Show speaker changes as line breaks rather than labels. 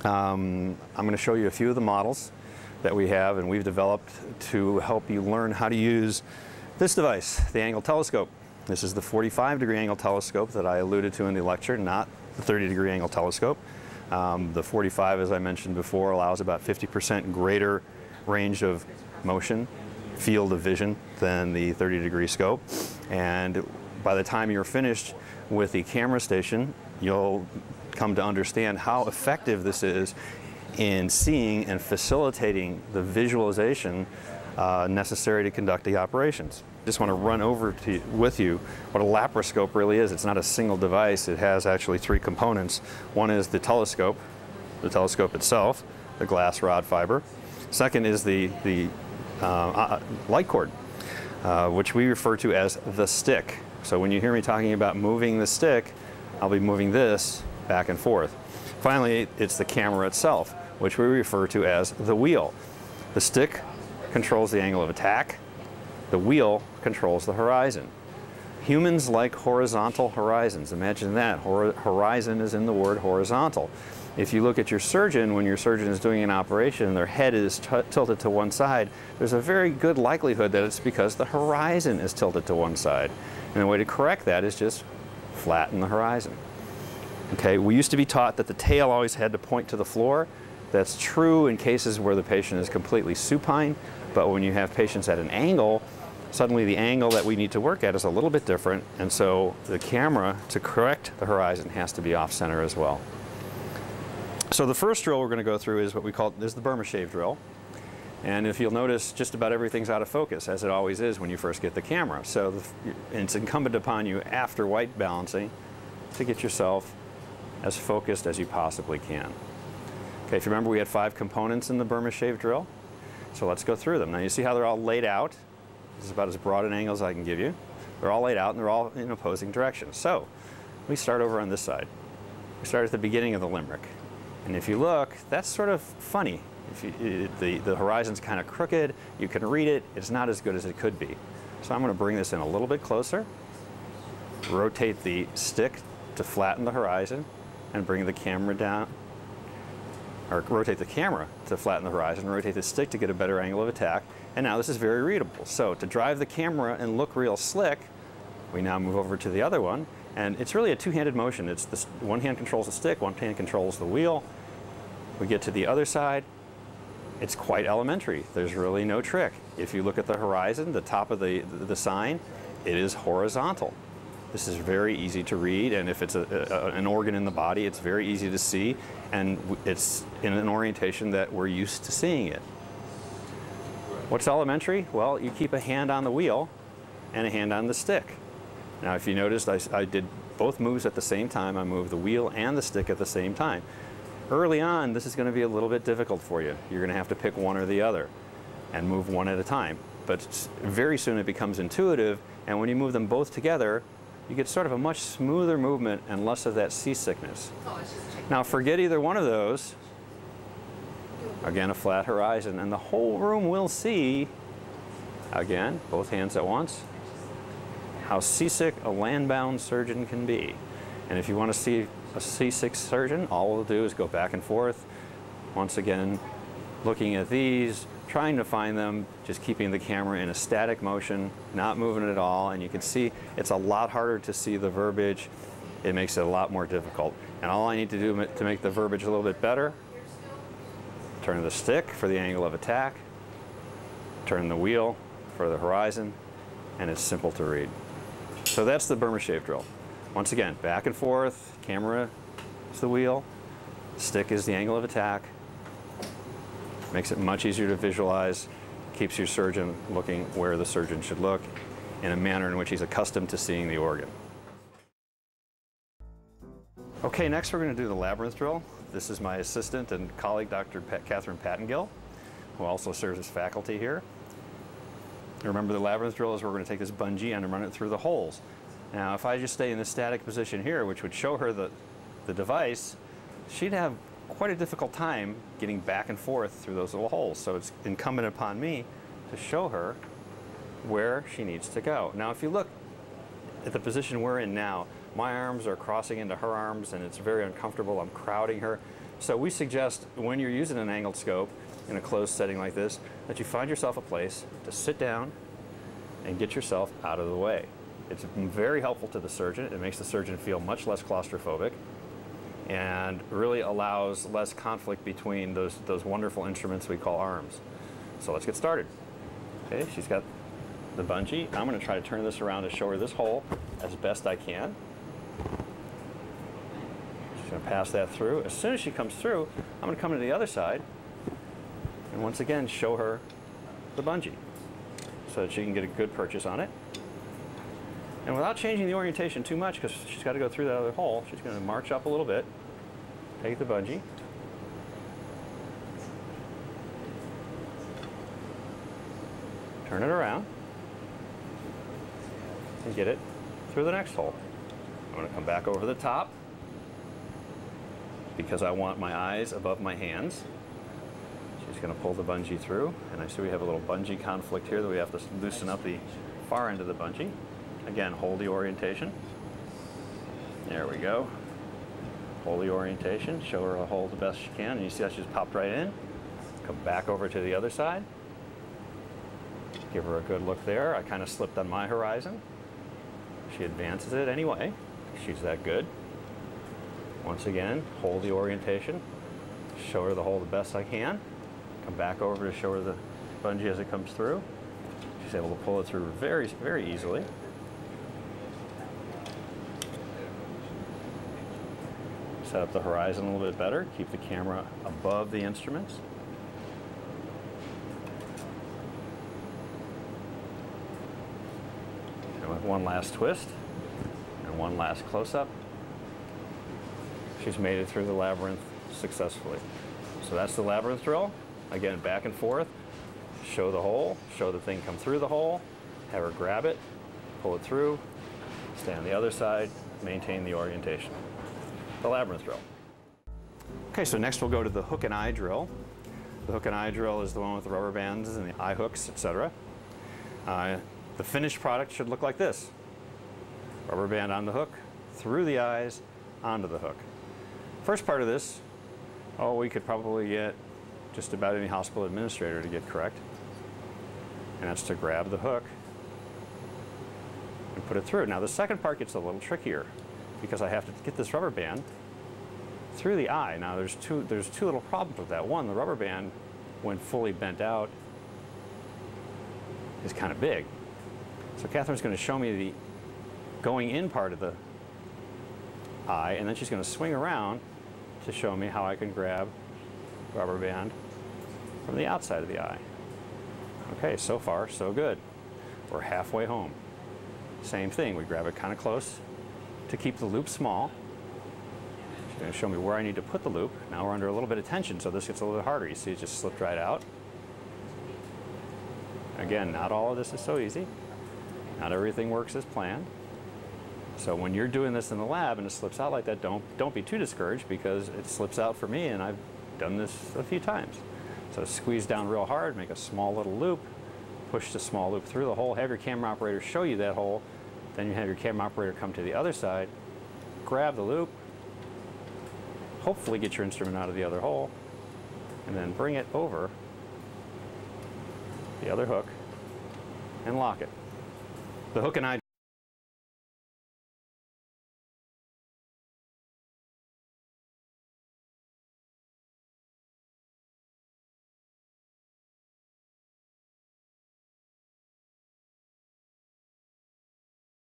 I'm going to show you a few of the models that we have and we've developed to help you learn how to use this device, the angle telescope. This is the 45-degree angle telescope that I alluded to in the lecture, not the 30-degree angle telescope. The 45, as I mentioned before, allows about 50% greater range of motion, field of vision, than the 30-degree scope. And by the time you're finished with the camera station, you'll come to understand how effective this is in seeing and facilitating the visualization necessary to conduct the operations. Just want to run over with you what a laparoscope really is. It's not a single device. It has actually three components. One is the telescope itself, the glass rod fiber. Second is the light cord, which we refer to as the stick. So when you hear me talking about moving the stick, I'll be moving this back and forth. Finally, it's the camera itself, which we refer to as the wheel. The stick controls the angle of attack. The wheel controls the horizon. Humans like horizontal horizons. Imagine that. Horizon is in the word horizontal. If you look at your surgeon, when your surgeon is doing an operation and their head is tilted to one side, there's a very good likelihood that it's because the horizon is tilted to one side. And the way to correct that is just flatten the horizon. Okay, we used to be taught that the tail always had to point to the floor. That's true in cases where the patient is completely supine, but when you have patients at an angle, suddenly the angle that we need to work at is a little bit different, and so the camera, to correct the horizon, has to be off-center as well. So the first drill we're going to go through is what we call the Burma shave drill. And if you'll notice, just about everything's out of focus, as it always is when you first get the camera. So it's incumbent upon you, after white balancing, to get yourself as focused as you possibly can. Okay, if you remember, we had 5 components in the Burma shave drill. So let's go through them. Now you see how they're all laid out. This is about as broad an angle as I can give you. They're all laid out and they're all in opposing directions. So we start over on this side. We start at the beginning of the limerick. And if you look, that's sort of funny. The horizon's kind of crooked. You can read it. It's not as good as it could be. So I'm going to bring this in a little bit closer. Rotate the stick to flatten the horizon and bring the camera down. Or rotate the camera to flatten the horizon, rotate the stick to get a better angle of attack, and now this is very readable. So to drive the camera and look real slick, we now move over to the other one, and it's really a two-handed motion. It's one hand controls the stick, one hand controls the wheel. We get to the other side, it's quite elementary. There's really no trick. If you look at the horizon, the top of the sign, it is horizontal. This is very easy to read, and if it's an organ in the body, it's very easy to see, and it's in an orientation that we're used to seeing it. What's elementary? Well, you keep a hand on the wheel and a hand on the stick. Now, if you noticed, I did both moves at the same time. I moved the wheel and the stick at the same time. Early on, this is going to be a little bit difficult for you. You're going to have to pick one or the other and move one at a time. But very soon it becomes intuitive, and when you move them both together, you get sort of a much smoother movement and less of that seasickness. Now forget either one of those. Again, a flat horizon, and the whole room will see, again, both hands at once, how seasick a land-bound surgeon can be. And if you want to see a seasick surgeon, all we'll do is go back and forth. Once again, looking at these, trying to find them, just keeping the camera in a static motion, not moving it at all, and you can see it's a lot harder to see the verbiage. It makes it a lot more difficult. And all I need to do to make the verbiage a little bit better, turn the stick for the angle of attack, turn the wheel for the horizon, and it's simple to read. So that's the Burma shave drill. Once again, back and forth, camera is the wheel, stick is the angle of attack. Makes it much easier to visualize, keeps your surgeon looking where the surgeon should look in a manner in which he's accustomed to seeing the organ. Okay, next we're going to do the labyrinth drill. This is my assistant and colleague, Dr. Catherine Pattengill, who also serves as faculty here. Remember, the labyrinth drill is where we're going to take this bungee and run it through the holes. Now, if I just stay in this static position here, which would show her the device, she'd have quite a difficult time getting back and forth through those little holes. So it's incumbent upon me to show her where she needs to go. Now, if you look at the position we're in now, my arms are crossing into her arms and it's very uncomfortable. I'm crowding her. So we suggest when you're using an angled scope in a closed setting like this, that you find yourself a place to sit down and get yourself out of the way. It's very helpful to the surgeon. It makes the surgeon feel much less claustrophobic and really allows less conflict between those wonderful instruments we call arms. So let's get started. Okay, she's got the bungee. I'm going to try to turn this around to show her this hole as best I can. She's going to pass that through. As soon as she comes through, I'm going to come to the other side and once again show her the bungee so that she can get a good purchase on it. And without changing the orientation too much, because she's got to go through that other hole, she's going to march up a little bit, take the bungee, turn it around, and get it through the next hole. I'm going to come back over the top because I want my eyes above my hands. She's going to pull the bungee through, and I see we have a little bungee conflict here that we have to loosen up the far end of the bungee. Again, hold the orientation. There we go. Hold the orientation, show her a hole the best she can, and you see how she's popped right in. Come back over to the other side. Give her a good look there. I kind of slipped on my horizon. She advances it anyway. She's that good. Once again, hold the orientation. Show her the hole the best I can. Come back over to show her the bungee as it comes through. She's able to pull it through very, very easily. Set up the horizon a little bit better. Keep the camera above the instruments. And with one last twist and one last close-up, she's made it through the labyrinth successfully. So that's the labyrinth drill. Again, back and forth. Show the hole, show the thing come through the hole, have her grab it, pull it through, stay on the other side, maintain the orientation. The labyrinth drill. Okay, so next we'll go to the hook and eye drill. The hook and eye drill is the one with the rubber bands and the eye hooks, etc. The finished product should look like this. Rubber band on the hook, through the eyes, onto the hook. First part of this, we could probably get just about any hospital administrator to get correct. And that's to grab the hook and put it through. Now the second part gets a little trickier because I have to get this rubber band through the eye. Now there's two little problems with that. One, the rubber band, when fully bent out, is kind of big. So Catherine's going to show me the going in part of the eye, and then she's going to swing around to show me how I can grab rubber band from the outside of the eye. Okay, so far so good. We're halfway home. Same thing, we grab it kind of close to keep the loop small. She's going to show me where I need to put the loop. Now we're under a little bit of tension, so this gets a little bit harder. You see it just slipped right out. Again, not all of this is so easy. Not everything works as planned. So when you're doing this in the lab and it slips out like that, don't be too discouraged because it slips out for me, and I've done this a few times. So squeeze down real hard, make a small little loop, push the small loop through the hole, have your camera operator show you that hole, then you have your camera operator come to the other side, grab the loop, hopefully get your instrument out of the other hole, and then bring it over the other hook and lock it. The hook and eye